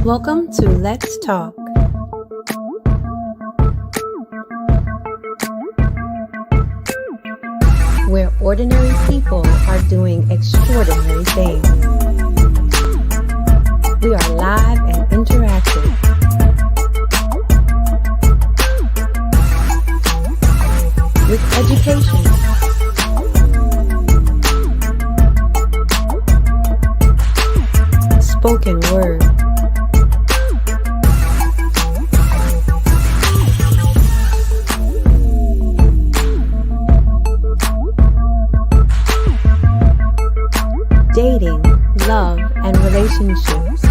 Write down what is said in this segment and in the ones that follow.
Welcome to Let's Talk. Where ordinary people are doing extraordinary things. We are live and interactive. With education, spoken word, dating, love, and relationships.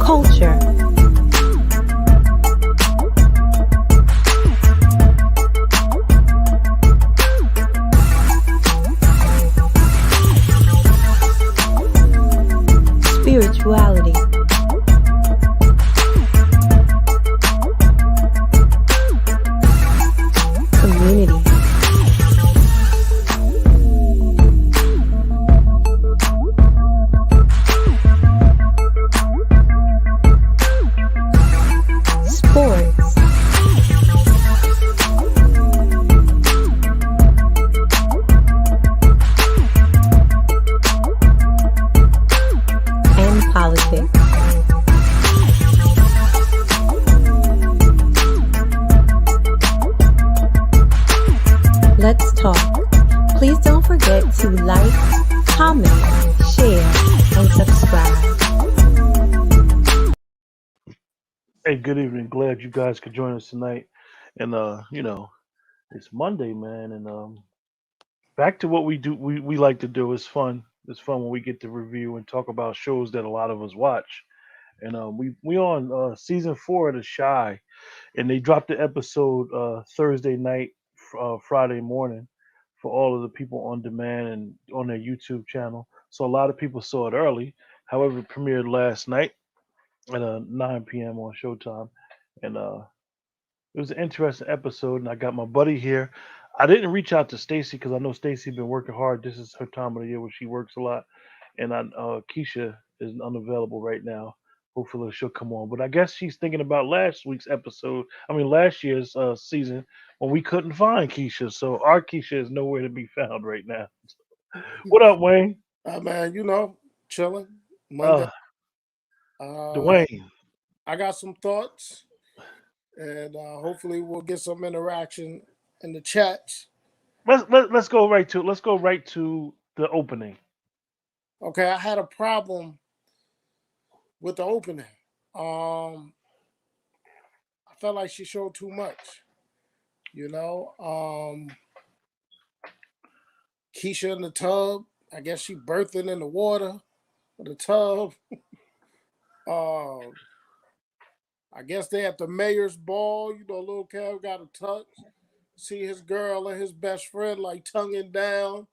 Culture. Spirituality. Community. Sports. And politics. Let's talk. Please don't forget to like, comment, share, and subscribe. Hey, good evening. Glad you guys could join us tonight. And it's Monday, man, and back to what we do we like to do. It's fun. It's fun when we get to review and talk about shows that a lot of us watch. And we on season 4 of The Shy, and they dropped the episode Thursday night, Friday morning for all of the people on demand and on their YouTube channel. So a lot of people saw it early. However, it premiered last night at 9 p.m. on Showtime, and it was an interesting episode, and I got my buddy here. I didn't reach out to Stacy because I know Stacy been working hard. This is her time of the year where she works a lot, and Keisha is unavailable right now. Hopefully she'll come on. But I guess she's thinking about last week's episode. I mean last year's season when we couldn't find Keisha. So our Keisha is nowhere to be found right now. What up, Wayne? Man, chilling Monday. Uh, Uh, Dwayne. I got some thoughts, and hopefully we'll get some interaction in the chats. Let's go right to the opening. Okay, I had a problem with the opening. I felt like she showed too much. Keisha in the tub. I guess she birthing in the water, the tub. I guess they at the mayor's ball. Little Kev got a touch. See his girl and his best friend like tonguing down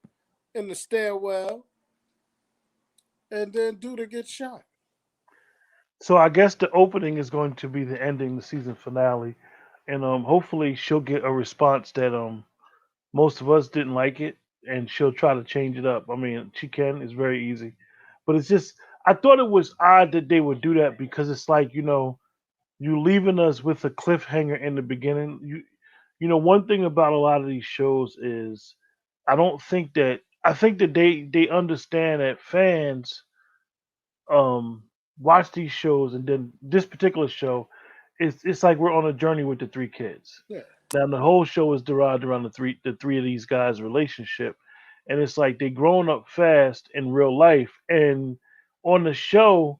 in the stairwell, and then Duda gets shot. So I guess the opening is going to be the ending, the season finale, and hopefully she'll get a response that most of us didn't like it, and she'll try to change it up. I mean, she can. It's very easy, but it's just I thought it was odd that they would do that because it's like you leaving us with a cliffhanger in the beginning. One thing about a lot of these shows is I think that they understand that fans watch these shows, and then this particular show, it's like we're on a journey with the three kids. Yeah. Now the whole show is derived around the three of these guys' relationship, and it's like they grown up fast in real life, and on the show,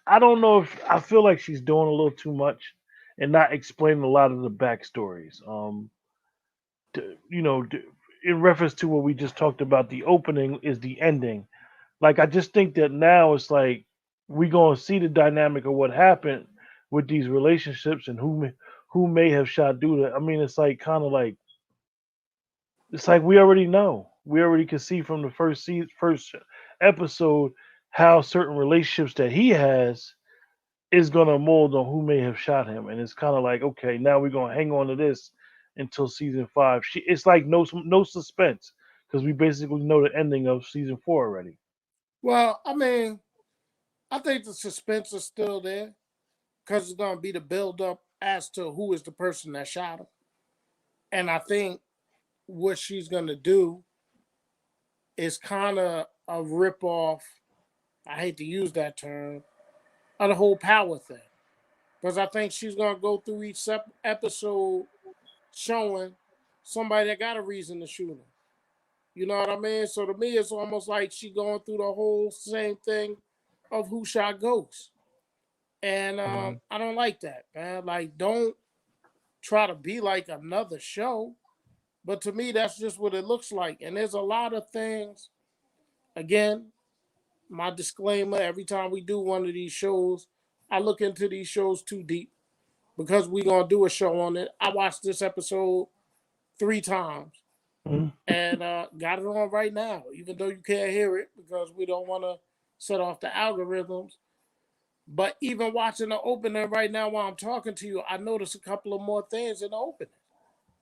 I don't know if I feel like she's doing a little too much and not explaining a lot of the backstories. To, you know, to, in reference to what we just talked about, the opening is the ending. Like I just think that now it's like we gonna see the dynamic of what happened with these relationships and who may have shot Duda. I mean, it's like kind of like it's like we already know. We already can see from the first episode how certain relationships that he has. is gonna mold on who may have shot him, and it's kind of like, okay, now we're gonna hang on to this until season five. It's like no suspense because we basically know the ending of season four already. Well, I mean, I think the suspense is still there because it's going to be the build up as to who is the person that shot him. And I think what she's going to do is kind of a rip off, I hate to use that term, of the whole power thing. Because I think she's going to go through each episode showing somebody that got a reason to shoot him. You know what I mean? So to me, it's almost like she going through the whole same thing of who shot Ghost. And Mhm. I don't like that, man. Like, don't try to be like another show. But to me, that's just what it looks like. And there's a lot of things. Again, my disclaimer: every time we do one of these shows, I look into these shows too deep because we're gonna do a show on it. I watched this episode 3 times Mhm. and got it on right now, even though you can't hear it because we don't want to set off the algorithms. But even watching the opening right now while I'm talking to you, I noticed a couple of more things in the opening.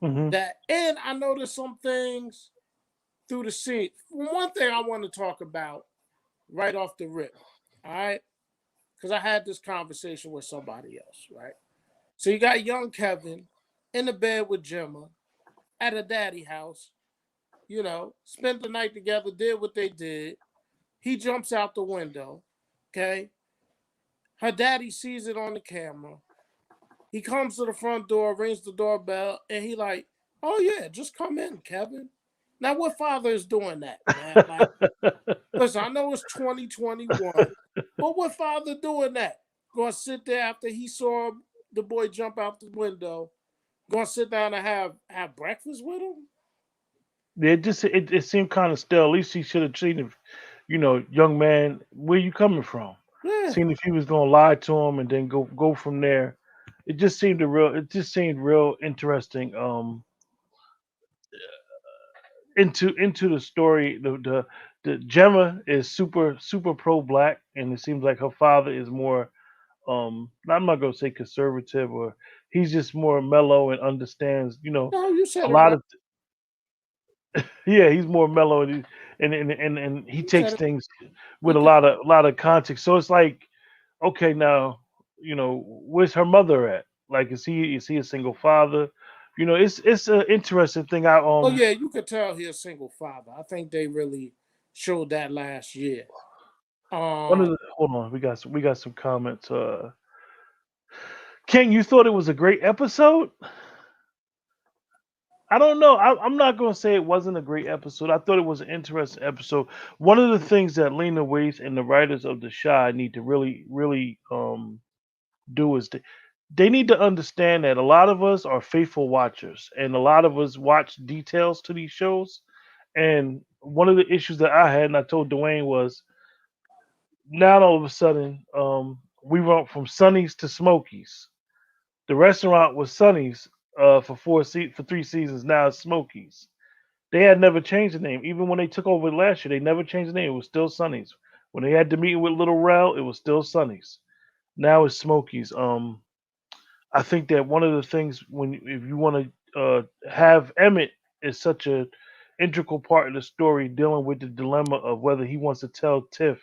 Mhm. And I noticed some things through the scene. One thing I want to talk about right off the rip, all right? Because I had this conversation with somebody else, right? So you got young Kevin in the bed with Gemma at a daddy house, spent the night together, did what they did. He jumps out the window, okay? Her daddy sees it on the camera. He comes to the front door, rings the doorbell, and he like, oh yeah, just come in, Kevin. Now what father is doing that, man? Like, listen, I know it's 2021, but what father doing that? Gonna sit there after he saw the boy jump out the window, gonna sit down and have breakfast with him? It seemed kind of stale. At least he should have seen if, young man, where you coming from? Yeah. Seeing if he was gonna lie to him and then go from there. It just seemed real interesting. Into the story. The Gemma is super pro black, and it seems like her father is more. I'm not gonna say conservative, or he's just more mellow and understands. No, you A said it lot right. of Yeah, he's more mellow, and he You said takes it. things with Okay. a lot of context. So it's like, okay, now, where's her mother at? Like, is he a single father? It's an interesting thing. Oh yeah, you could tell he's a single father. I think they really showed that last year. One of Um, the hold on, we got some comments. King, you thought it was a great episode? I don't know. I'm not going to say it wasn't a great episode. I thought it was an interesting episode. One of the things that Lena Waithe and the writers of The Shy need to really do is they need to understand that a lot of us are faithful watchers, and a lot of us watch details to these shows. And one of the issues that I had, and I told Dwayne, was now all of a sudden we went from Sonny's to Smokies. The restaurant was Sonny's for 3 seasons. Now it's Smokies. They had never changed the name. Even when they took over last year, they never changed the name. It was still Sonny's. When they had the meeting with Little Rel, it was still Sonny's. Now it's Smokies. I think that one of the things when if you want to have Emmett is such a integral part of the story, dealing with the dilemma of whether he wants to tell Tiff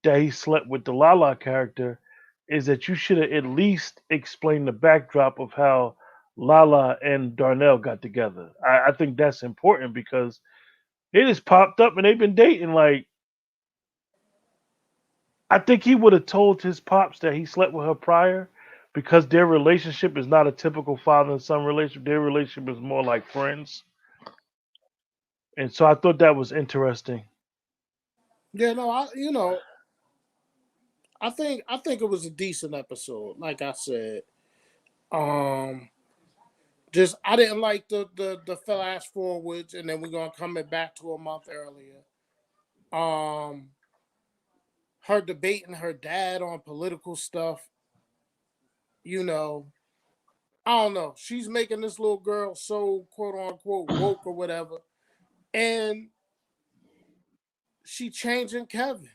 that he slept with the Lala character, is that you should have at least explained the backdrop of how Lala and Darnell got together. I think that's important because it just popped up and they've been dating. Like, I think he would have told his pops that he slept with her prior because their relationship is not a typical father and son relationship. Their relationship is more like friends. And so I thought that was interesting. yeah, no, I think it was a decent episode. Like I said, um, just I didn't like the fast forwards, and then we're gonna come it back to a month earlier. Um, her debating her dad on political stuff. You know, I don't know. She's making this little girl so quote unquote woke or whatever, and she changing Kevin.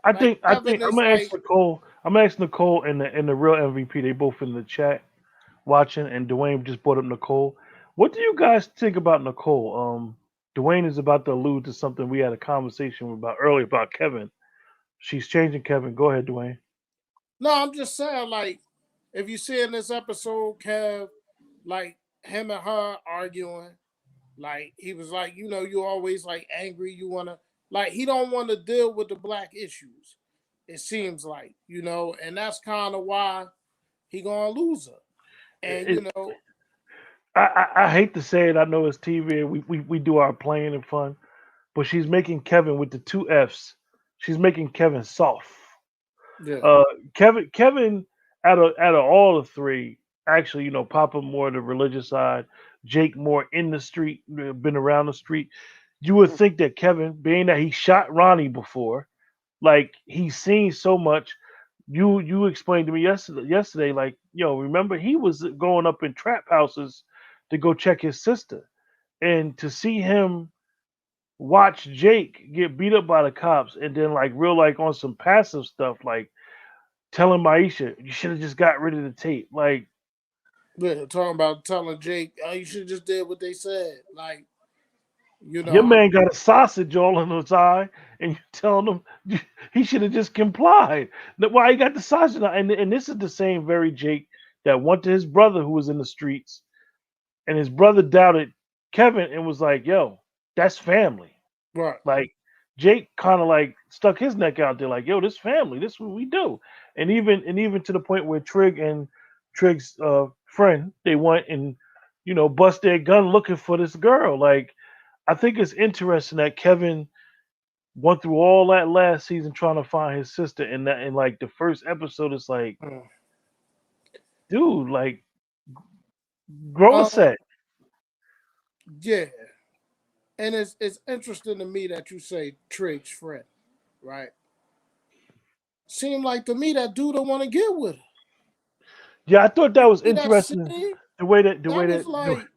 Like I Kevin think I'm is gonna ask like, Nicole. I'm gonna ask Nicole and the real MVP. They both in the chat watching, and Dwayne just brought up Nicole. What do you guys think about Nicole? Dwayne is about to allude to something we had a conversation about earlier about Kevin. She's changing Kevin. Go ahead, Dwayne. no, I'm just saying, like, if you see in this episode, Kev, like him and her arguing, like he was like, you always like angry, you wanna like he don't want to deal with the black issues. It seems like, and that's kind of why he gonna lose her. And It, I hate to say it. I know it's TV. And we do our playing and fun, but she's making Kevin with the two F's. She's making Kevin soft. yeah, Uh, Kevin, out of all the three, actually, Papa more the religious side, Jake more in the street, been around the street. You would think that Kevin, being that he shot Ronnie before, like he's seen so much. You explained to me yesterday, like remember he was going up in trap houses to go check his sister, and to see him watch Jake get beat up by the cops, and then like real like on some passive stuff, like telling Maisha, you should have just got rid of the tape. Like, yeah, talking about telling Jake, oh, you should have just did what they said. Like, your I man got a sausage all in his eye, and you telling him he should have just complied. Why he got the sausage? And this is the same very Jake that went to his brother who was in the streets, and his brother doubted Kevin and was like, "Yo, that's family." right. Like Jake kind of like stuck his neck out there, like, "Yo, this family, this is what we do." And even to the point where Trig and Trig's friend, they went and bust their gun looking for this girl. Like, I think it's interesting that Kevin went through all that last season trying to find his sister, and that in like the first episode, it's like, Mm. dude, like, grow a Um, set. yeah, and it's interesting to me that you say Trig's friend, right? Seemed like to me that dude don't want to get with her. Yeah, I thought that was See that interesting. scene? The way that the way That was that like,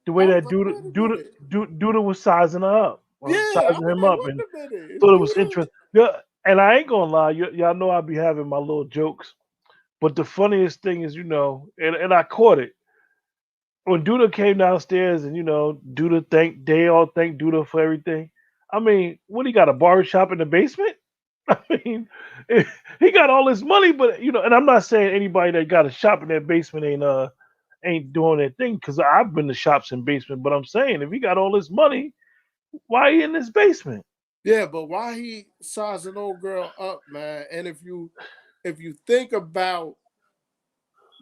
the I way was that like, wait a minute. Duda was sizing her up, Yeah, or I sizing was him like, up, and wait a minute. Is thought it was dude? interesting. Yeah, and I ain't gonna lie, y'all know I be having my little jokes, but the funniest thing is, and I caught it when Duda came downstairs, and they all thank Duda for everything. I mean, what he got, a barbershop in the basement? I mean, he got all this money, but and I'm not saying anybody that got a shop in their basement ain't doing their thing, because I've been to shops in basement. But I'm saying, if he got all this money, why he in this basement? Yeah, but why he sizing old girl up, man? And if you think about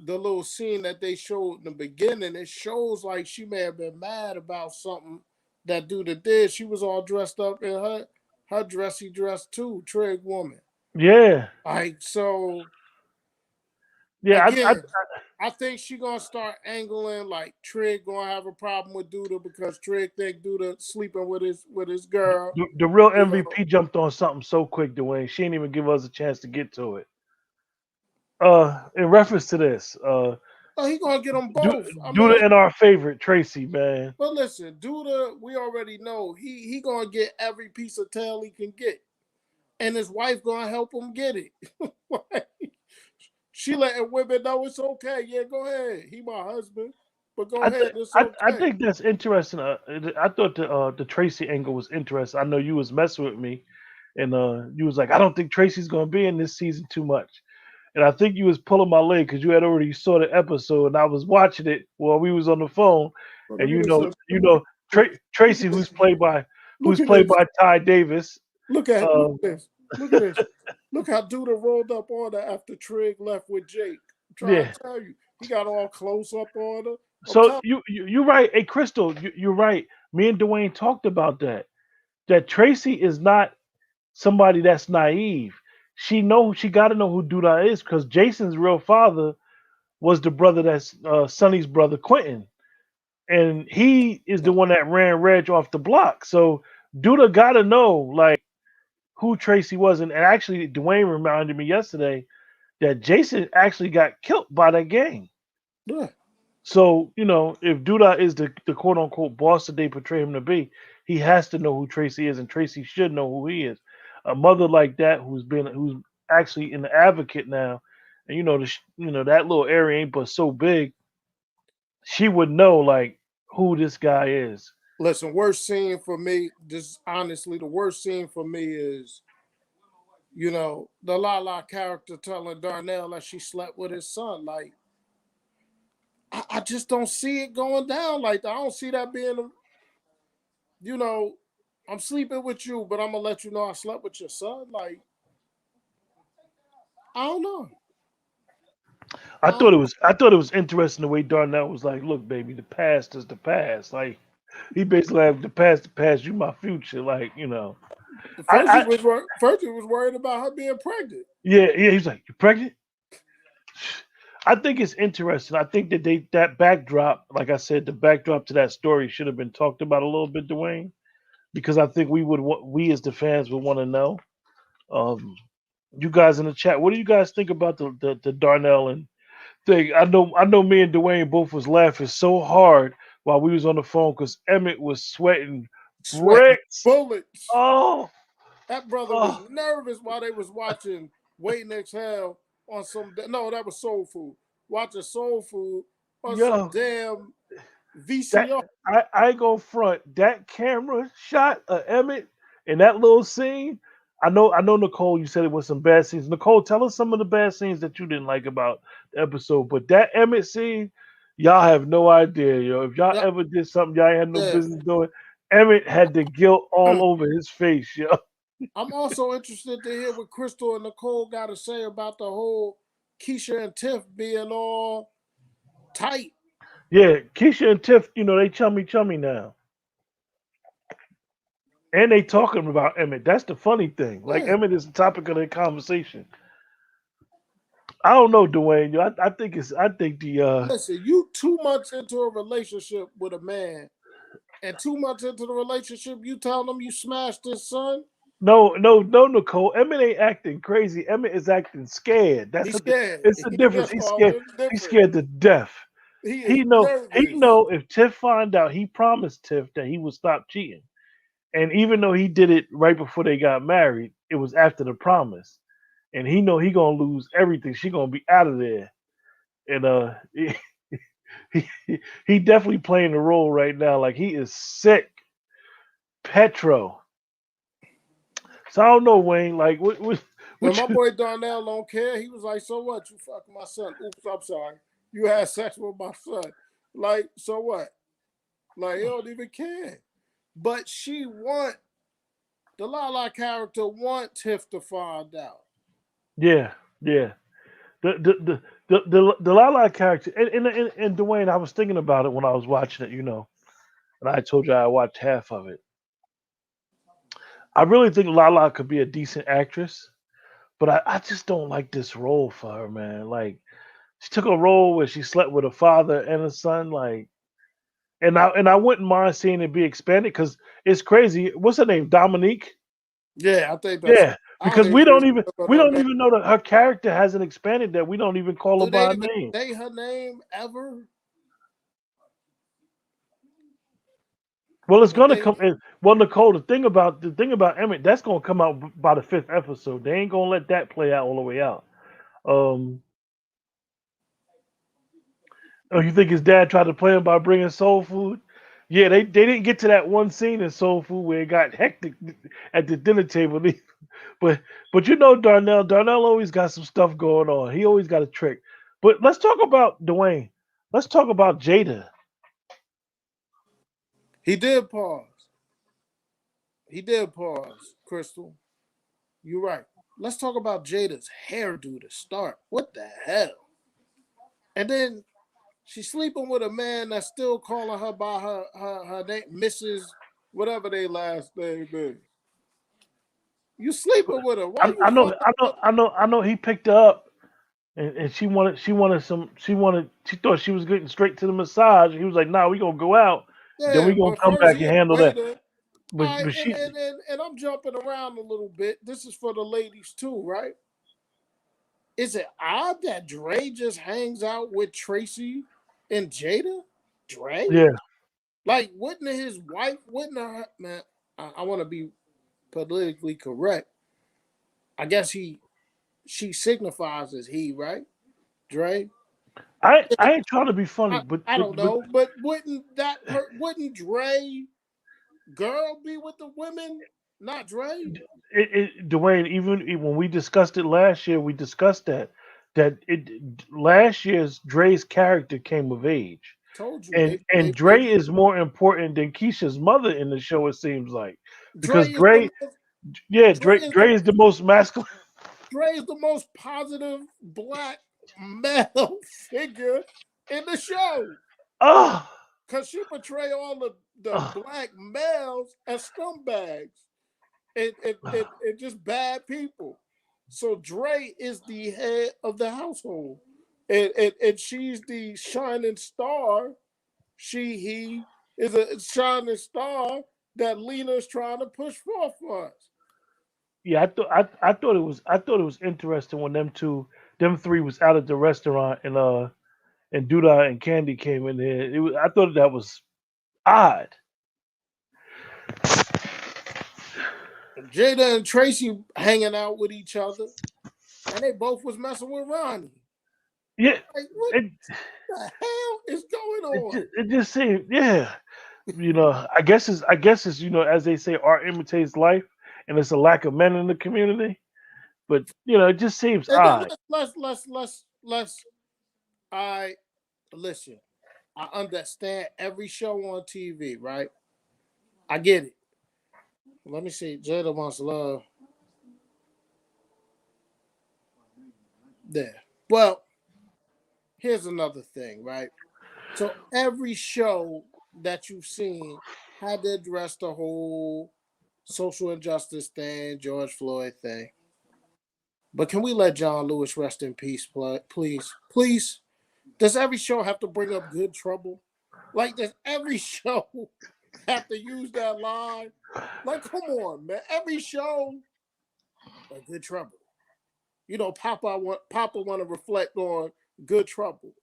the little scene that they showed in the beginning, it shows like she may have been mad about something that dude did. She was all dressed up in her dressy dress too, Trig woman. Yeah, Like so yeah. again, I think she gonna start angling like Trig gonna have a problem with Duda because Trig think Duda sleeping with his girl. The real You know, MVP jumped on something so quick, Dwayne. She didn't even give us a chance to get to it. In reference to this, oh, he gonna get them both. I Duda mean, and our favorite Tracy, man. but listen, Duda, we already know he gonna get every piece of tail he can get, and his wife gonna help him get it. She letting women know it's okay. Yeah, go ahead. He my husband, but go I th- ahead. It's I okay. think that's interesting. I thought the Tracy angle was interesting. I know you was messing with me, and you was like, I don't think Tracy's gonna be in this season too much. And I think you was pulling my leg because you had already saw the episode, and I was watching it while we was on the phone. But And look at this. Look Tracy, at this. who's Look at played this. by Ty Davis. Look Um, at this. Look at this. Look how Duda rolled up on her after Trig left with Jake. I'm trying yeah. to tell you, he got all close up on her. I'm So telling you're right. Hey, Crystal, you're right. Me and Dwayne talked about that. That Tracy is not somebody that's naive. She got to know who Duda is, because Jason's real father was the brother that's Sonny's brother Quentin, and he is the you. one that ran Reg off the block. So Duda got to know like who Tracy was, and actually Dwayne reminded me yesterday that Jason actually got killed by that gang. Yeah. So, if Duda is the quote unquote boss that they portray him to be, he has to know who Tracy is, and Tracy should know who he is. a mother like that who's actually an advocate now, and that little area ain't but so big, she would know like who this guy is. Listen, worst scene for me, just honestly, the worst scene for me is, the Lala character telling Darnell that she slept with his son. Like, I just don't see it going down like that. I don't see that being, you know, I'm sleeping with you, but I'm gonna let you know I slept with your son. Like, I don't know. I don't know. I thought it was interesting the way Darnell was like, "Look, baby, the past is the past." Like he basically had the past. You my future. Like I First he was worried about her being pregnant. yeah. He's like, "You pregnant?" I think it's interesting. I think that that backdrop, like I said, the backdrop to that story should have been talked about a little bit, Dwayne, because I think we as the fans would want to know. Um, you guys in the chat, what do you guys think about the Darnell and thing? I know. Me and Dwayne both was laughing so hard while we was on the phone because Emmett was sweating Sweating bricks. bullets. Oh, That brother was oh, nervous while they was watching Wait Next Hell on some. No, that was Soul Food. Watching Soul Food on some yo, damn that VCR. I ain't gonna front that camera shot of Emmett in that little scene. I know Nicole. You said it was some bad scenes. Nicole, tell us some of the bad scenes that you didn't like about the episode. But that Emmett scene, y'all have no idea, yo. If y'all Yeah, ever did something y'all ain't had no yeah. business doing, Emmett had the guilt all over his face, yo. I'm also interested to hear what Crystal and Nicole got to say about the whole Keisha and Tiff being all tight. Yeah, Keisha and Tiff, they chummy now. And they talking about Emmett. That's the funny thing. Like Yeah. Emmett is the topic of their conversation. I don't know, Dwayne. I think the Listen, you 2 months into a relationship with a man, and 2 months into the relationship, you tell them you smashed his son. no, Nicole. Emmett ain't acting crazy. Emmett is acting scared. He's scared. It's the difference. Yes, He's Paul, scared. it's He's different. scared to death. He is He know nervous. if Tiff find out, he promised Tiff that he would stop cheating. And even though he did it right before they got married, it was after the promise. And he know he gonna lose everything. She gonna be out of there. And he definitely playing the role right now. Like he is sick. Petro. So I don't know, Wayne. Like When what my you boy Darnell don't care, he was like, "So what? You fucking my son? Oops, I'm sorry. You had sex with my son. Like, so what? Like, he don't even care." But the Lala character want Tiff to find out. yeah, yeah. The Lala character and Dwayne, I was thinking about it when I was watching it, and I told you I watched half of it. I really think Lala could be a decent actress, but I just don't like this role for her, man. Like she took a role where she slept with a father and a son, like, and I wouldn't mind seeing it be expanded because it's crazy. What's her name? Dominique. Yeah, I think that's. Yeah, I don't because even remember we her don't name. even know that her character hasn't expanded that we don't even call her Do they by her even name. say her name ever? Well, it's When gonna they come in. Well, Nicole, the thing about Emmett, that's gonna come out by the fifth episode. They ain't gonna let that play out all the way out. Um, oh, you think his dad tried to play him by bringing soul food? Yeah, they didn't get to that one scene in Soul Food where it got hectic at the dinner table. But Darnell always got some stuff going on. He always got a trick. But let's talk about Dwayne. Let's talk about Jada. he did pause. He did pause, Crystal. You're right. Let's talk about Jada's hairdo to start. What the hell? And then she's sleeping with a man that's still calling her by her name, Mrs. Whatever they last name is. You sleeping with her? Why you fucking with her? I know. He picked her up, and she thought she was getting straight to the massage. He was like, "Nah, we gonna go out, then Yeah, we gonna but come first back he and had handle that." Waiter. But All right, but she and I'm jumping around a little bit. This is for the ladies too, right? Is it odd that Dre just hangs out with Tracy and Jada? Dre? yeah. Like, wouldn't his wife, wouldn't her, man, I want to be politically correct. I guess she signifies as he, right? Dre. I ain't trying to be funny, I, but I don't know, but wouldn't Dre girl be with the women, not Dre? Dwayne, even when we discussed it last year, we discussed that it last year's Dre's character came of age, Told you and they Dre is more important than Keisha's mother in the show. It seems like Dre because is the most Dre is the most masculine. Dre is the most positive black male figure in the show. Oh, Cause she portray all the oh, black males as scumbags and just bad people. So Dre is the head of the household. And she's the shining star. He is a shining star that Lena's trying to push forth for us. yeah, I thought it was interesting when them three was out at the restaurant and Duda and Candy came in there. I thought that was odd. Jada and Tracy hanging out with each other, and they both was messing with Ronnie. Yeah, Like, what it the hell is going on? it just seemed, yeah. I guess it's as they say, art imitates life, and it's a lack of men in the community. But it just seems And then odd. let's I listen. I understand every show on TV, right? I get it. Let me see. Jada wants love. There. Well, here's another thing, right? So every show that you've seen had to address the whole social injustice thing, George Floyd thing. But can we let John Lewis rest in peace, please? Please? Does every show have to bring up good trouble? Like, does every show have to use that line? Like, come on, man. Every show, a good trouble. Papa want to reflect on good trouble.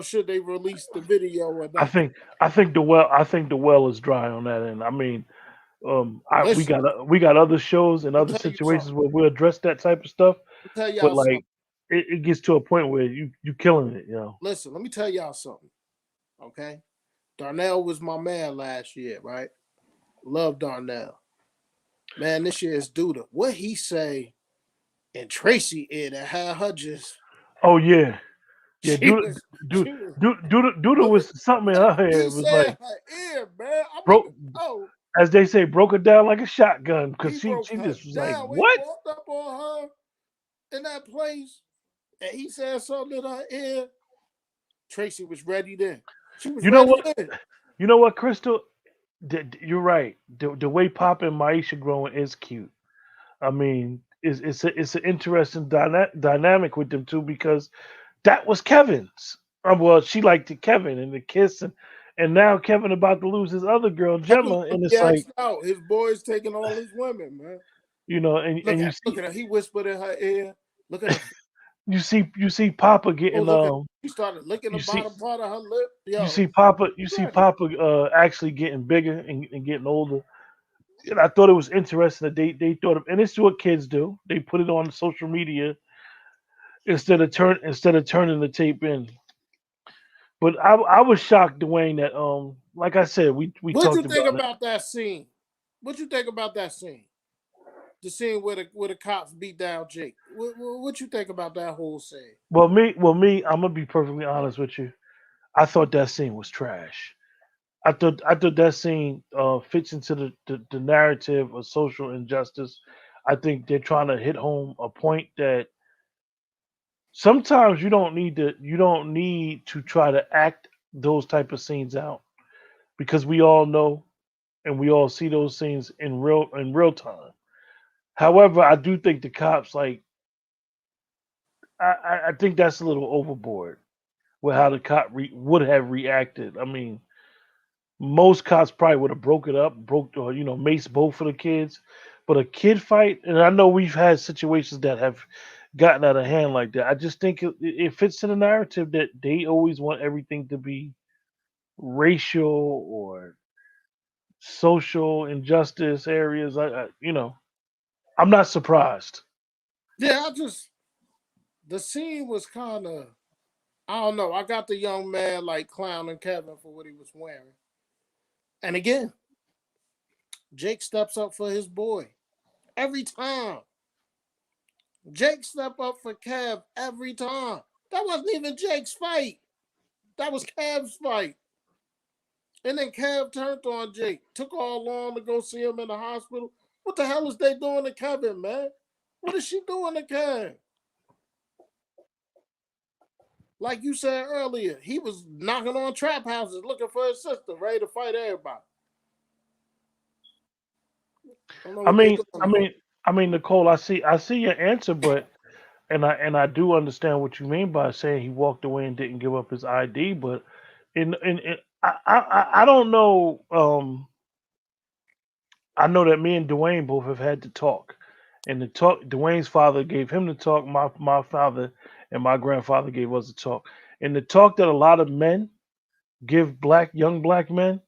Should they release the video or I not? think I think the well is dry on that end. I mean, we Listen, got other shows and let me other tell you something. situations where we address that type of stuff, Let me tell but y'all something. like it gets to a point where you killing it. Listen, let me tell y'all something. Okay, Darnell was my man last year, right? Love Darnell. Man, this year is Duda. What he say and Tracy in and had her just Oh yeah, yeah. she was she was Duda look at was something in what her head. he It was said like in her ear, man. I'm like, broke, oh, as they say, broke her down like a shotgun because he broke she her just was like, down. When he what? walked up on her in that place and he said something in her ear, Tracy was ready then. She was You know ready what? then. You know what, Crystal? You're right. The way Pop and Maisha growing is cute. I mean, it's an interesting dynamic with them too because that was Kevin's. Well, she liked it, Kevin and the kiss, and now Kevin about to lose his other girl Kevin Gemma, gonna and be it's like axed out. His boy's taking all his women, man. and you Look see at her. He whispered in her ear. Look at her. you see Papa Oh, getting look at. He started licking the you see bottom part of her lip. you see Yo, Papa ready. actually getting bigger and getting older. And I thought it was interesting that they thought of, and it's what kids do. They put it on social media instead of turning the tape in. But I was shocked, Dwayne, that like I said, we What you talked think about it. about that scene? What you think about that scene? The scene where the cops beat down Jake. What you think about that whole scene? Well, me, I'm gonna be perfectly honest with you. I thought that scene was trash. I thought that scene fits into the narrative of social injustice. I think they're trying to hit home a point that sometimes you don't need to try to act those type of scenes out because we all know and we all see those scenes in real time. However, I do think the cops I think that's a little overboard with how the would have reacted. I mean, most cops probably would have broke it up, broke or mace both of the kids. But a kid fight, and I know we've had situations that have gotten out of hand like that. I just think it fits in the narrative that they always want everything to be racial or social injustice areas. I'm not surprised. Yeah, the scene was kind of, I don't know. I got the young man like clowning Kevin for what he was wearing. And again, Jake steps up for his boy every time. Jake stepped up for Kev every time. That wasn't even Jake's fight. That was Kev's fight. And then Kev turned on Jake. Took all long to go see him in the hospital. What the hell is they doing to Kevin, man? What is she doing to Kev? Like you said earlier, he was knocking on trap houses looking for his sister, ready to fight everybody. I don't know I what they mean, doing I to Kev. mean, I mean, Nicole. I see your answer, but and I do understand what you mean by saying he walked away and didn't give up his ID. But in I don't know. I know that me and Dwayne both have had to talk, and the talk. Dwayne's father gave him the talk. My father and my grandfather gave us the talk. And the talk that a lot of men give young black men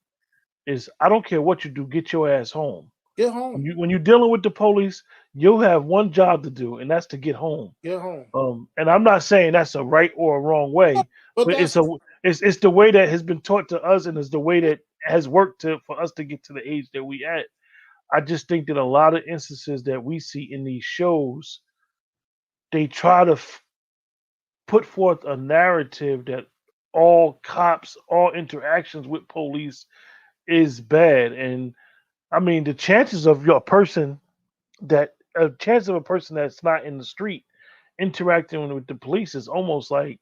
is, I don't care what you do, get your ass home. Get home. When you're dealing with the police, you'll have one job to do, and that's to get home. Get home. And I'm not saying that's a right or a wrong way, But but that's it's the way that has been taught to us, and it's the way that has worked for us to get to the age that we at. I just think that a lot of instances that we see in these shows, they try to put forth a narrative that all cops, all interactions with police is bad. And I mean, the chances of your person that a chance of a person that's not in the street interacting with the police is almost like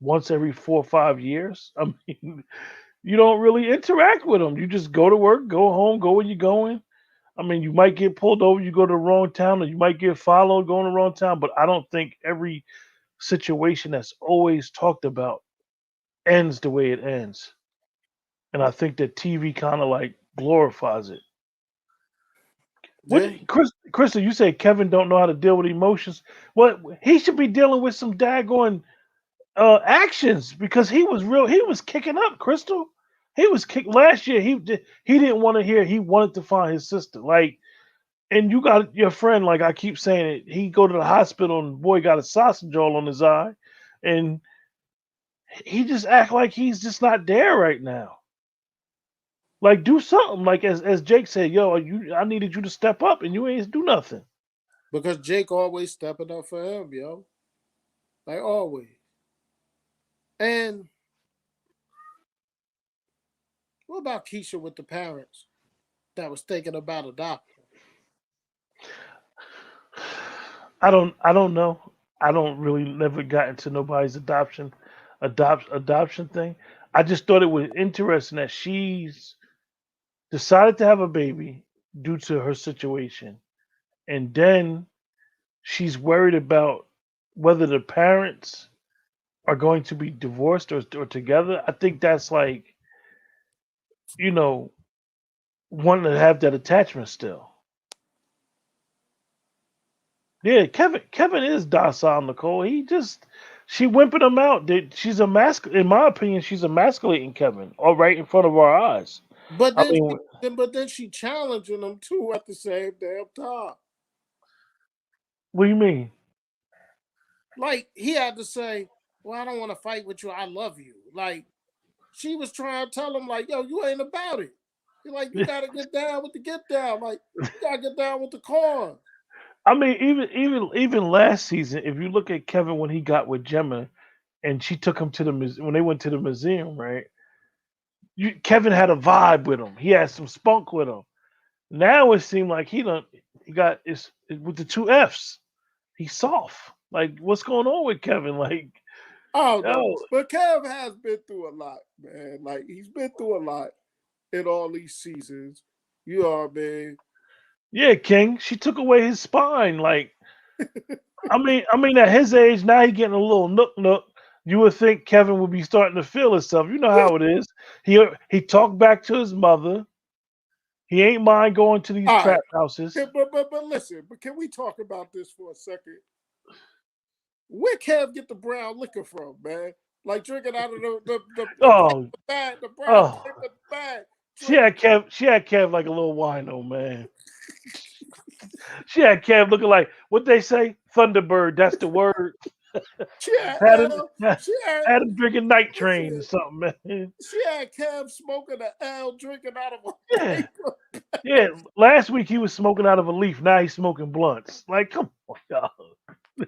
once every 4 or 5 years. I mean, you don't really interact with them. You just go to work, go home, go where you're going. I mean, you might get pulled over, you go to the wrong town, or you might get followed going to the wrong town. But I don't think every situation that's always talked about ends the way it ends. And I think that TV kind of like glorifies it. What, yeah. Crystal? You say Kevin don't know how to deal with emotions. What, he should be dealing with some daggone actions, because he was real. He was kicking up, Crystal. He was kick last year. He didn't want to hear. He wanted to find his sister. Like, and you got your friend. Like I keep saying it. He go to the hospital and boy got a sausage all on his eye, and he just act like he's just not there right now. Like, do something. Like as Jake said, yo, I needed you to step up, and you ain't do nothing. Because Jake always stepping up for him, yo. Like always. And what about Keisha with the parents that was thinking about adoption? I don't know. I don't really never got into nobody's adoption thing. I just thought it was interesting that she's decided to have a baby due to her situation, and then she's worried about whether the parents are going to be divorced or together. I think that's like, you know, wanting to have that attachment still. Yeah, Kevin is docile, Nicole. She wimping him out. She's in my opinion, she's emasculating Kevin all right in front of our eyes. But I then mean, she challenging him too at the same damn time. what do you mean? Like he had to say, well, I don't want to fight with you. I love you. Like she was trying to tell him, like, yo, you ain't about it. You're like, you gotta get down with the get down. Like, you gotta get down with the car. I mean, even last season, if you look at Kevin when he got with Gemma and she took him to when they went to the museum, right? Kevin had a vibe with him. He had some spunk with him. Now it seemed like he got with the two F's. He's soft. Like, what's going on with Kevin? Like, I don't know. oh But Kev has been through a lot, man. Like he's been through a lot in all these seasons. You know what I mean? yeah, King. She took away his spine. Like, I mean, at his age now, he getting a little nook. You would think Kevin would be starting to feel himself. You know how it is. He talked back to his mother. He ain't mind going to these All right. trap houses. But listen, but can we talk about this for a second? Where Kev get the brown liquor from, man? Like drinking out of Oh, the bag, the brown oh. paper bag. She had Kev like a little wino, man. She had Kev looking like what they say, Thunderbird. That's the word. She Had him, had she had had him drinking night train or listen, something, man. she had Kev smoking an L, drinking out of a Yeah, paper. yeah. Last week he was smoking out of a leaf. Now he's smoking blunts. Like, come on, y'all.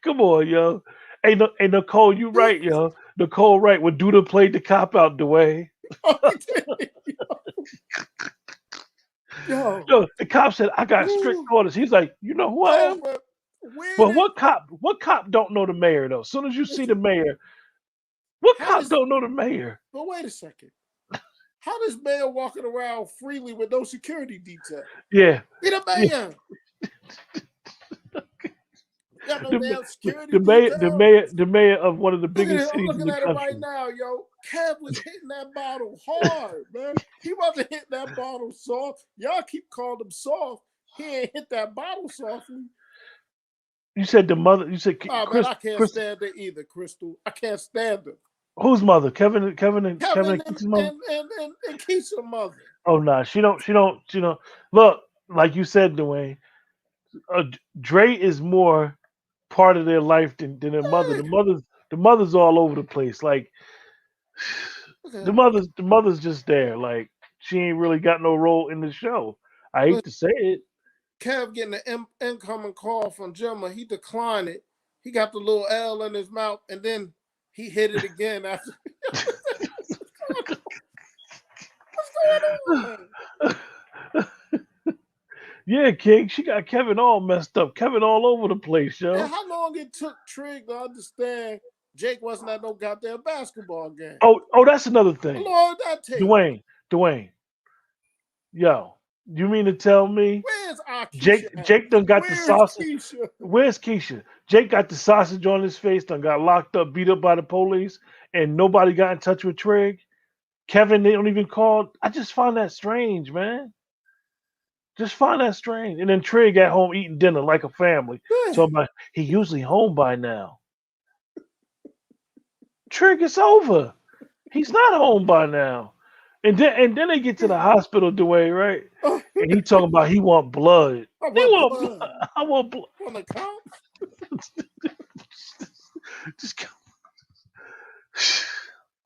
Come on, yo. Hey, no, hey, Nicole, you right, yo. Nicole, right. When Duda played the cop out the way, Oh, he did. Yo, yo, the cop said, "I got strict woo. orders." He's like, "You know who I Yo, am?" but where But did what cop? What cop don't know the mayor though? As soon as you see the mayor, what how cop does don't know the mayor? but wait a second. How does mayor walking around freely with no security detail? Yeah, He the yeah. mayor. Got no The, damn the, security the mayor, the detail. mayor, the mayor of one of the Look at biggest it. I'm cities in looking the at it right country. now, yo. Kev was hitting that bottle hard, man. He wasn't hitting that bottle soft. Y'all keep calling him soft. He ain't hit that bottle softly. You said the mother. You said Oh man, Chris. I can't Chris. stand it either, Crystal. I can't stand him. Whose mother? Kevin Kevin and Keith's mother. and Keisha's mother. Oh no, nah, she don't. She don't. You know. Look, like you said, Dwayne. Dre is more part of their life than their mother. Hey, The mother's all over the place. Like okay. the mother's just there. Like she ain't really got no role in the show. I hate But to say it. Kev getting an incoming call from Gemma. He declined it. He got the little L in his mouth, and then he hit it again after. What's going on? Yeah, King. She got Kevin all messed up. Kevin all over the place, And yo. how long it took Trig to understand Jake wasn't at no goddamn basketball game? Oh, that's another How thing. long did that take? Dwayne. Yo, you mean to tell me Where's our Jake Keisha at? Jake done got the Where's sausage? Keisha? Where's Keisha? Jake got the sausage on his face, done got locked up, beat up by the police, and nobody got in touch with Trig. Kevin, they don't even call. I just find that strange, man. Just find that strange. And then Trig at home eating dinner like a family. So I'm like, he usually home by now. Trig, it's over. He's not home by now. And then they get to the hospital, Dwayne, right? I And he talking about he want blood. He want want blood. blood. I want blood. On the cops? Just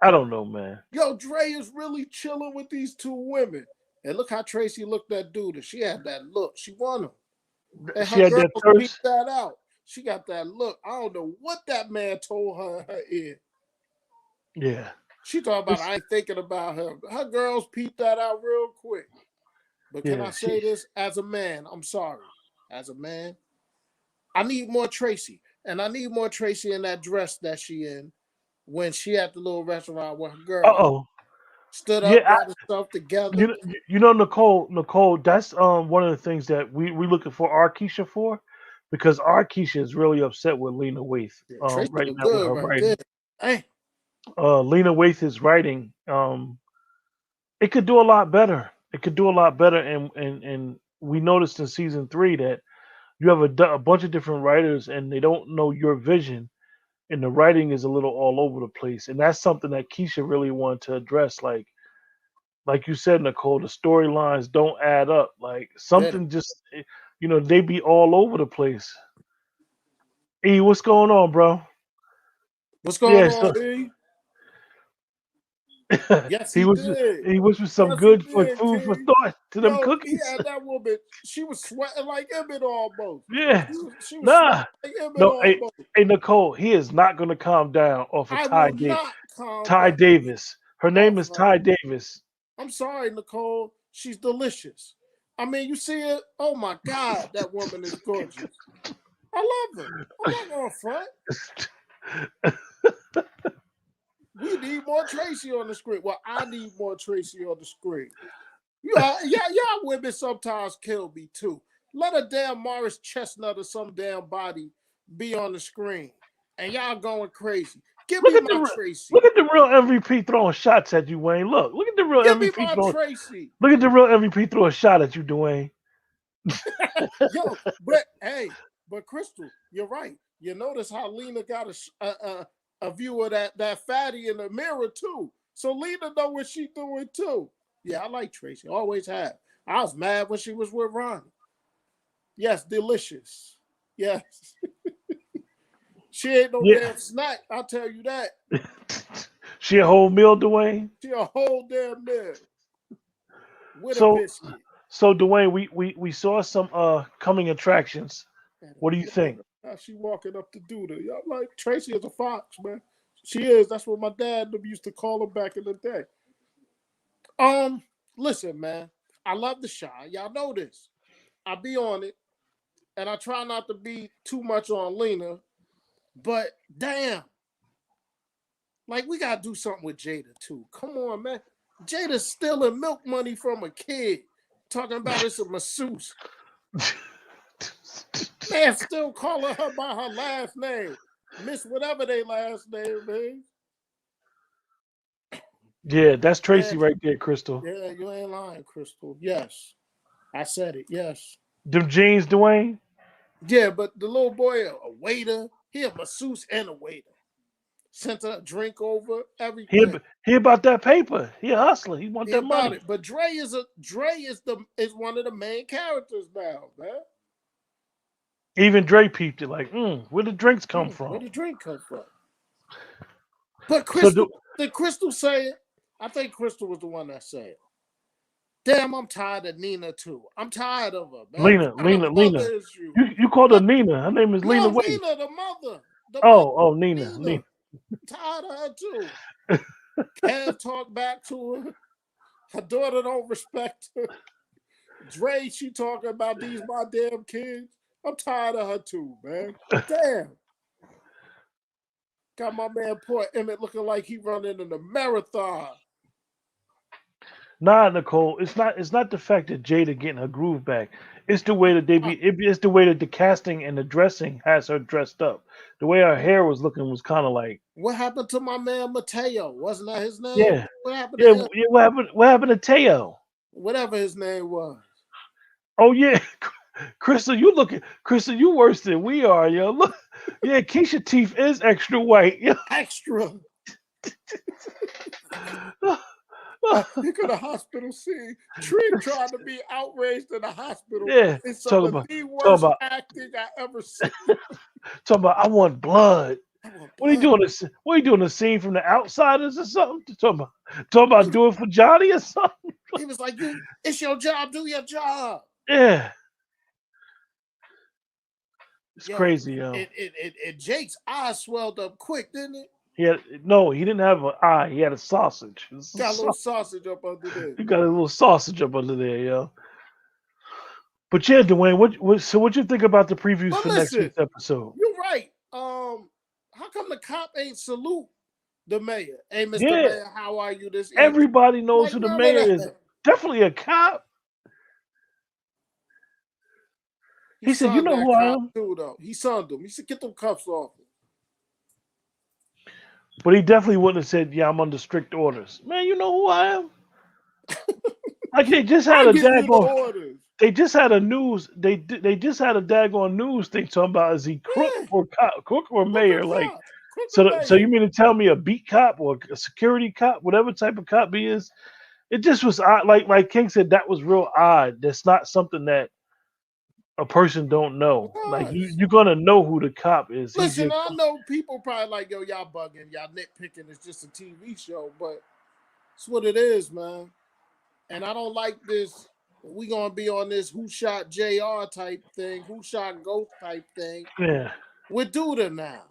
I don't know, man. Yo, Dre is really chilling with these two women. And look how Tracy looked at Duda. She had that look. She won him. And She her had girls that beat thirst. that out. She got that look. I don't know what that man told her in her ear. Yeah. She talking about I ain't thinking about her. Her girls peeped that out real quick. But can I Yeah. say this as a man? I'm sorry. As a man, I need more Tracy. And I need more Tracy in that dress that she in when she at the little restaurant with her Uh girl. oh. Stood Yeah. up, got herself together. You know, Nicole. That's one of the things that we looking for our Keisha for, because our Keisha is really upset with Lena Waithe. Yeah, Tracy Right look now with good her right there. writing. Hey, Lena Waithe is writing. It could do a lot better. It could do a lot better, and we noticed in season 3 that you have a bunch of different writers, and they don't know your vision, and the writing is a little all over the place, and that's something that Keisha really wanted to address. Like you said, Nicole, the storylines don't add up. Like did it. something just, they be all over the place. E, what's going on, bro? What's going Yeah, on, so E? Yes, he he was did. he was with some Yes, he good for did, food for King. thought to them Yo, he cookies. had that woman. She was sweating like Emmett almost. Yeah, She was sweating nah, like Emmett no, almost. hey, Nicole, he is not going to calm down off of I will not calm Ty down Davis. Her name off is her. Ty Davis. I'm sorry, Nicole. She's delicious. I mean, you see it? Oh my God, that woman is gorgeous. I love her. I'm not going front. We need more Tracy on the screen. Well, I need more Tracy on the screen. Y'all women sometimes kill me too. Let a damn Morris Chestnut or some damn body be on the screen, and y'all going crazy. Give Look me at my Tracy. look at the real MVP throwing shots at you, Wayne. Look at the real Give me MVP my throwing. Tracy. Look at the real MVP throwing a shot at you, Dwayne. Yo, but Crystal, you're right. You notice how Lena got a view of that fatty in the mirror too. So Lena know what she doing too. Yeah, I like Tracy. Always have. I was mad when she was with Ronnie. Yes, delicious. Yes. She ain't no Yeah. damn snack, I'll tell you that. She a whole meal, Dwayne. She a whole damn meal with a So biscuit. so Dwayne, we saw some coming attractions. What do you think? Now she walking up to do the. I'm like, Tracy is a fox, man. She is. That's what my dad used to call her back in the day. Listen, man. I love the shy. Y'all know this. I be on it, and I try not to be too much on Lena. But damn, like we gotta do something with Jada too. Come on, man. Jada's stealing milk money from a kid, talking about it's a masseuse. Man, still calling her by her last name, Miss whatever they last name is. Yeah, that's Tracy Yeah, right there, Crystal. yeah, you ain't lying, Crystal. Yes, I said it. Yes. Them jeans, Dwayne. Yeah, but the little boy, a waiter, he a masseuse and a waiter. Sent her a drink over, He everything. he about that paper. He a hustler. He want He that about money. it. But Dre is one of the main characters now, man. Even Dre peeped it. Like, where the drinks come Where from? the drink come from? But So Crystal, did Crystal say it? I think Crystal was the one that said it. Damn, I'm tired of Nina too. I'm tired of her, man. Lena, I'm tired of Lena. mother issue. You called her Nina. Her name is Lena No, Waite. Nina, the mother. The mother, Oh, Nina. Nina. Tired of her too. Kev talk back to her. Her daughter don't respect her. Dre, she talking about these my damn kids. I'm tired of her too, man. Damn. Got my man Poor Emmett looking like he running in a marathon. Nah, Nicole. It's not the fact that Jada getting her groove back. It's the way that it's the way that the casting and the dressing has her dressed up. The way her hair was looking was kind of like, What happened to my man Mateo? Wasn't that his name? yeah, What happened to yeah. him? What happened to Teo? Whatever his name was. Oh yeah, Crystal, Crystal, you worse than we are, yo. Look, yeah, Keisha teeth is extra white. Yo. Extra. Look at the hospital scene. Tree trying to be outraged in the hospital. Yeah, It's some of the worst acting I ever seen. Talking about I want blood. I want What are you blood. doing? What are you doing? A scene from The Outsiders or something? Talking about doing for Johnny or something? He was like, it's your job, do your job. Yeah. It's Yo, crazy, yo. And Jake's eyes swelled up quick, didn't it? He didn't have an eye. He had a sausage. Got a little sausage up under there. He got a little sausage up under there, yo. But yeah, Dwayne, what you think about the previews for next week's episode? You're right. How come the cop ain't salute the mayor? Hey, Mr. Mayor, how are you this evening? Everybody knows who the mayor is. Definitely a cop. He said, "You know who I am." Too, though. He sunned him. He said, "Get them cuffs off." But he definitely wouldn't have said, "Yeah, I'm under strict orders." Man, you know who I am. Like they just had a daggone. They just had a news. They just had a daggone news thing talking about is he crook or mayor? Like, so you mean to tell me a beat cop or a security cop, whatever type of cop he is? It just was odd. Like King said, that was real odd. That's not something that a person don't know. Like you're gonna know who the cop is. Listen, I know people probably like, yo, y'all bugging, y'all nitpicking. It's just a TV show, but it's what it is, man. And I don't like this. We gonna be on this who shot JR type thing, who shot Ghost type thing. Yeah. We're doing now.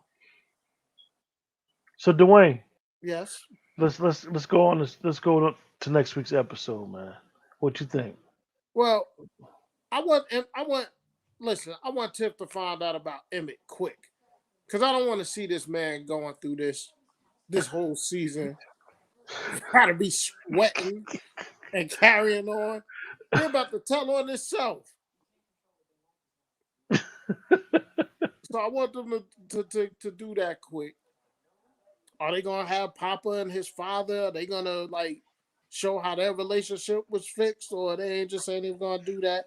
So Dwayne. Yes. Let's go on this. Let's go to next week's episode, man. What you think? Well, I want Tiff to find out about Emmett quick, because I don't want to see this man going through this whole season. Gotta be sweating and carrying on. They're about to tell on himself. So I want them to do that quick. Are they gonna have Papa and his father? Are they gonna like show how their relationship was fixed, or they ain't even gonna do that?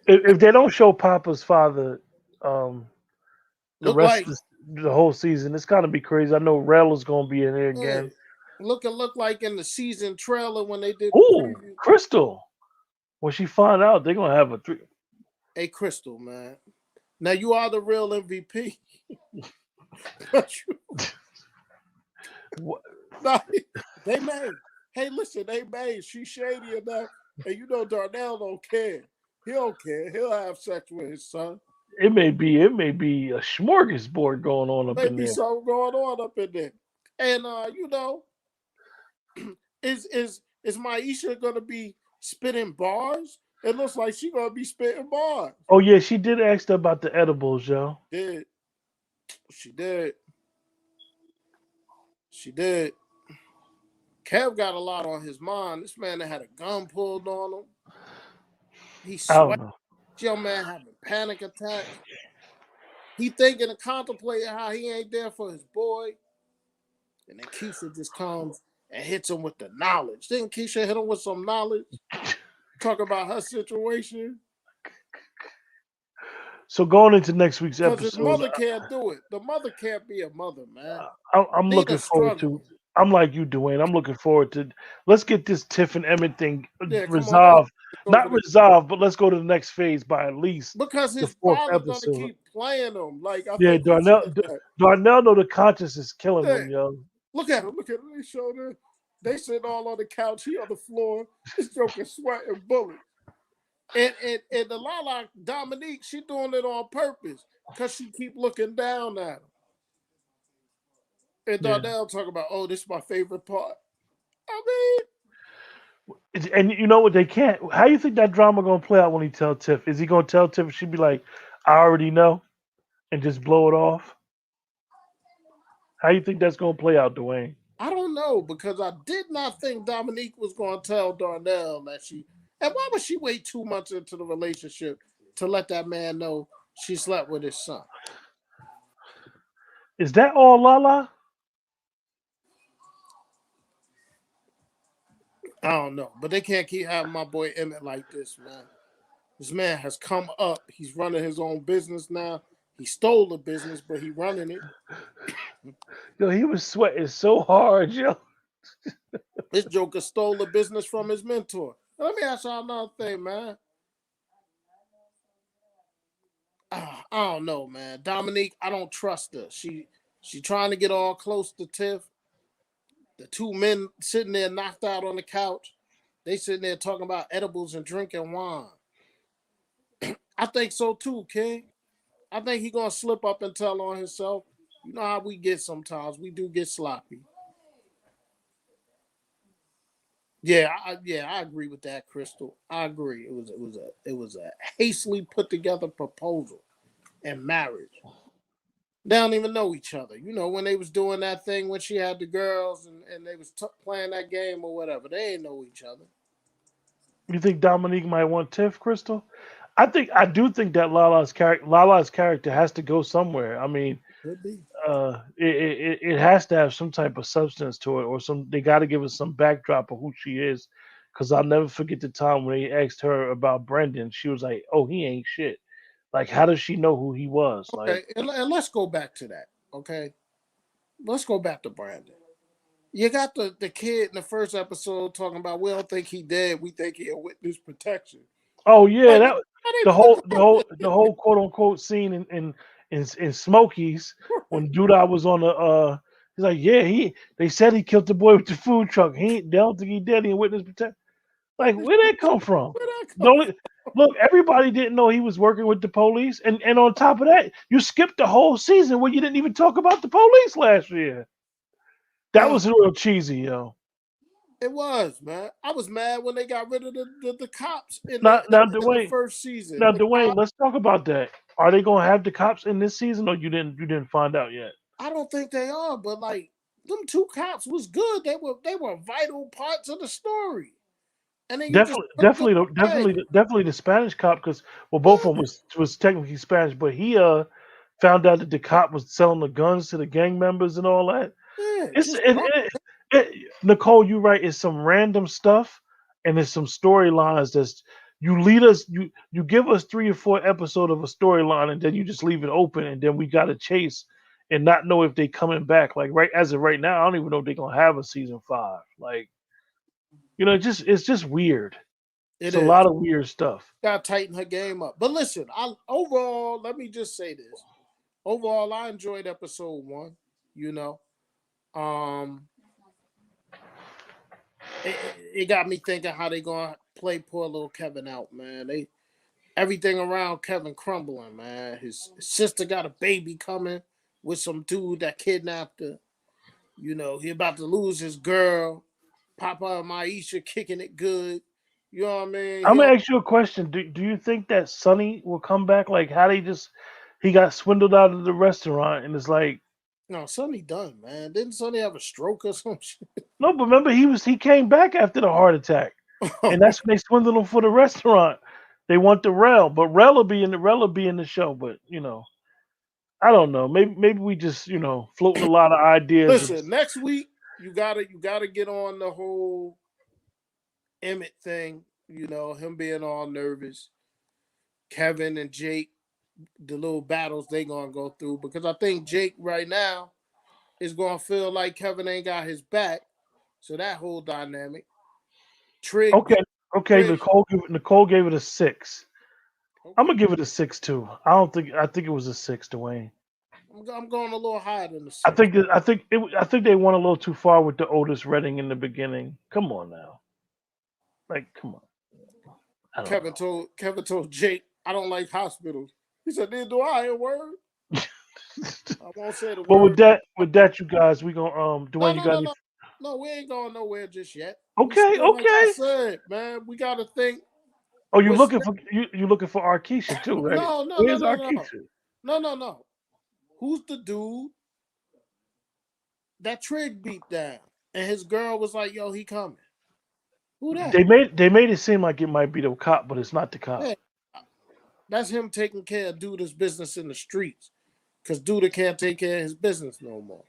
If they don't show Papa's father, the whole season, it's gotta be crazy. I know Rel is gonna be in there again. Look like in the season trailer when they did. Ooh, Crystal. When she find out, they're gonna have a 3. Hey, Crystal, man. Now you are the real MVP. What? Nah, they made. Hey, listen, they made. She's shady enough, and you know Darnell don't care. He don't care. He'll have sex with his son. It may be a smorgasbord going on up in Maybe there. something going on up in there. And is Maisha gonna be spitting bars? It looks like she gonna be spitting bars. Oh yeah, she did ask about the edibles, yo. Did she did. She did. Kev got a lot on his mind. This man that had a gun pulled on him. He I don't sweat. know. Young man having panic attacks. He thinking and contemplating how he ain't there for his boy. And then Keisha just comes and hits him with the knowledge. Didn't Keisha hit him with some knowledge? Talk about her situation. So going into next week's Because his episode, mother can't do it. The mother can't be a mother, man. I'm They looking done forward to. struggled. I'm like you, Dwayne. I'm looking forward to. Let's get this Tiff and Emmett thing Yeah, come on. resolved. It's Not over there. resolved, but let's go to the next phase by at least Because the his fourth father gonna episode. keep playing him. Like I Yeah, think he said that. Darnell know the conscience is killing Yeah. him, yo. Look at him. Look at him. They showed him. They sitting all on the couch. He on the floor. This joker sweating bullets. And the Lala Dominique, she doing it on purpose because she keep looking down at him. And Yeah. Darnell talking about, oh, this is my favorite part. I And you know what? They can't. How you think that drama gonna play out when he tell Tiff? Is he gonna tell Tiff? She'd be like, "I already know," and just blow it off. How you think that's gonna play out, Dwayne? I don't know because I did not think Dominique was going to tell Darnell that she. And why would she wait 2 months into the relationship to let that man know she slept with his son? Is that all, Lala? I don't know, but they can't keep having my boy Emmett like this, man. This man has come up. He's running his own business now. He stole the business, but he running it. Yo, he was sweating so hard, yo. This joker stole the business from his mentor. Let me ask y'all another thing, man. I don't know, man. Dominique, I don't trust her. She trying to get all close to Tiff. The two men sitting there knocked out on the couch. They sitting there talking about edibles and drinking wine. I think so too, King. I think he gonna slip up and tell on himself. You know how we get sometimes. We do get sloppy. Yeah, I agree with that, Crystal. I agree. It was a hastily put together proposal and marriage. They don't even know each other. You know, when they was doing that thing when she had the girls and they was playing that game or whatever, they ain't know each other. You think Dominique might want Tiff, Crystal? I do think that Lala's character has to go somewhere. I mean, Could be. it has to have some type of substance to it, or some. They got to give us some backdrop of who she is, because I'll never forget the time when they asked her about Brendan. She was like, "Oh, he ain't shit." Like, how does she know who he was? Like, Okay, and let's go back to that. Okay, let's go back to Brandon. You got the kid in the first episode talking about we don't think he dead, we think he a witness protection. oh yeah, Like, that how they the put whole that the whole in the whole quote unquote scene in Smokies when Duda was on the he's like, yeah, they said he killed the boy with the food truck. They don't think he did. He in witness protection. Like, where did that come from? Where that The come only, look, everybody didn't know he was working with the police, and on top of that, you skipped the whole season where you didn't even talk about the police last year. That from? was real cheesy, yo. It was, man. I was mad when they got rid of the cops in Now, now, in the Dwayne, first season. now, The Dwayne, cop, let's talk about that. Are they gonna have the cops in this season, or you didn't find out yet? I don't think they are, but like them two cops was good. They were vital parts of the story. And then you just Definitely, put them away. definitely the Spanish cop, because well, both of them was technically Spanish, but he found out that the cop was selling the guns to the gang members and all that. Yeah, It's just Nicole, you right. It's some random stuff, and it's some storylines that's you lead us. You give us 3 or 4 episodes of a storyline, and then you just leave it open, and then we got to chase and not know if they coming back. Like right as of right now, I don't even know if they're gonna have a season 5. Like it's just weird. It's a lot of weird stuff. Got to tighten her game up. But listen, overall, let me just say this. Overall, I enjoyed episode 1. You know, it got me thinking how they gonna play poor little Kevin out, man. Everything around Kevin crumbling, man. His sister got a baby coming with some dude that kidnapped her. You know, he about to lose his girl. Papa and Maisha kicking it good. You know what I mean? I'm gonna ask you a question. Do you think that Sonny will come back? Like how he got swindled out of the restaurant and it's like No, Sonny done, man. Didn't Sonny have a stroke or some shit? no, but remember he came back after the heart attack. And that's when they swindled him for the restaurant. They want the Rel, but Rel will be in the show. But I don't know. Maybe we just floating a lot of ideas. Listen, next week you gotta get on the whole Emmett thing. You know, him being all nervous. Kevin and Jake, the little battles they gonna go through, because I think Jake right now is gonna feel like Kevin ain't got his back. So that whole dynamic. Trig. Okay. Trig, Nicole gave it a 6. okay. I'm gonna give it a 6 too. I think it was a 6, Dwayne. I'm going a little higher than the 6. I think they went a little too far with the Otis Redding in the beginning. Come on now, come on. Kevin told Jake, I don't like hospitals. He said, "Then do I a word?" I won't say the But word. with that, you guys, we gonna Dwayne, No, we ain't going nowhere just yet. Okay. Like I said, man, we got to think. Oh, you looking for Arkesha too, right? No. Where's Arkesha? No. Who's the dude that Trig beat down? And his girl was like, "Yo, he coming." Who that? They made it seem like it might be the cop, but it's not the cop. Yeah. That's him taking care of Duda's business in the streets, because Duda can't take care of his business no more.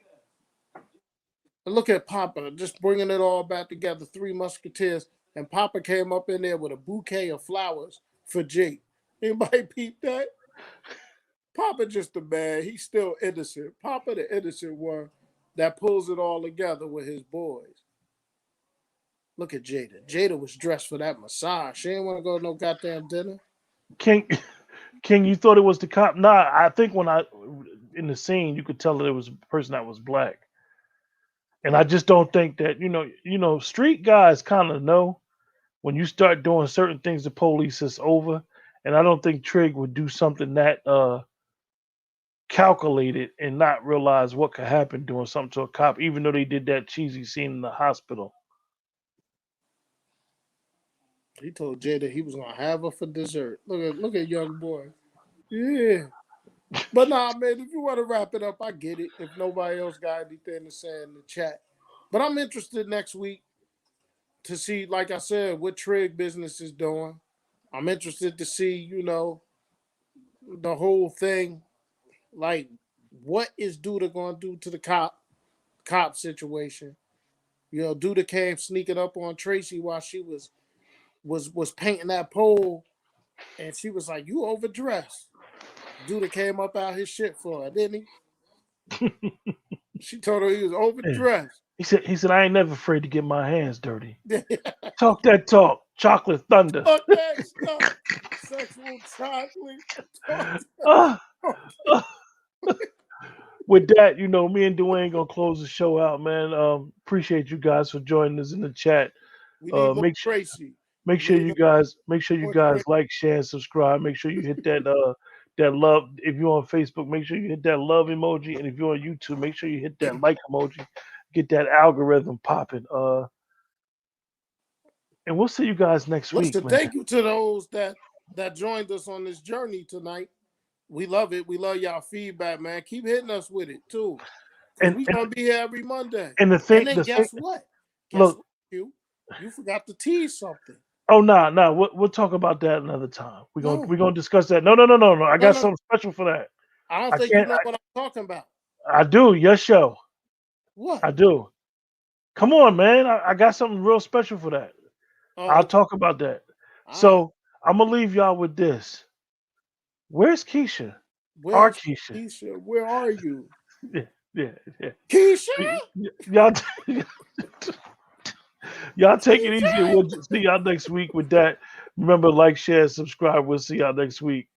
And look at Papa, just bringing it all back together. 3 Musketeers, and Papa came up in there with a bouquet of flowers for Jake. Anybody peep that? Papa just a man. He's still innocent. Papa the innocent one that pulls it all together with his boys. Look at Jada. Jada was dressed for that massage. She didn't want to go to no goddamn dinner. King, you thought it was the cop? Nah, I think in the scene you could tell that it was a person that was black. And I just don't think that street guys kind of know when you start doing certain things, the police is over. And I don't think Trig would do something that calculated and not realize what could happen doing something to a cop, even though they did that cheesy scene in the hospital. He told Jada he was gonna have her for dessert. Look at young boy. Yeah. But nah, man, if you want to wrap it up, I get it. If nobody else got anything to say in the chat. But I'm interested next week to see, like I said, what Trig business is doing. I'm interested to see, the whole thing. Like, what is Duda going to do to the cop situation? Duda came sneaking up on Tracy while she was painting that pole, and she was like, "You overdressed." Duda came up out his shit for her, didn't he? She told her he was overdressed. He said, "I ain't never afraid to get my hands dirty." Talk that talk, chocolate thunder. Talk that stuff, sexual chocolate. With that, me and Dwayne gonna close the show out, man. Appreciate you guys for joining us in the chat. We need more Tracy. Make sure you guys like, share, and subscribe. Make sure you hit that that love. If you're on Facebook, make sure you hit that love emoji, and if you're on YouTube, make sure you hit that like emoji. Get that algorithm popping. And we'll see you guys next week. Man. Thank you to those that joined us on this journey tonight. We love it. We love y'all feedback, man. Keep hitting us with it too. And we're gonna be here every Monday. And guess what? Look, you forgot to tease something. Oh no. We'll talk about that another time. We're gonna discuss that. No. I got something special for that. I don't think you know what I'm talking about. I do. Your show. What? I do. Come on, man. I got something real special for that. I'll talk about that. So I'm gonna leave y'all with this. Where's Keisha? Where's Keisha? Where are you? Yeah. Keisha? Y'all Y'all take it easy. We'll see y'all next week with that. Remember, like, share, subscribe. We'll see y'all next week.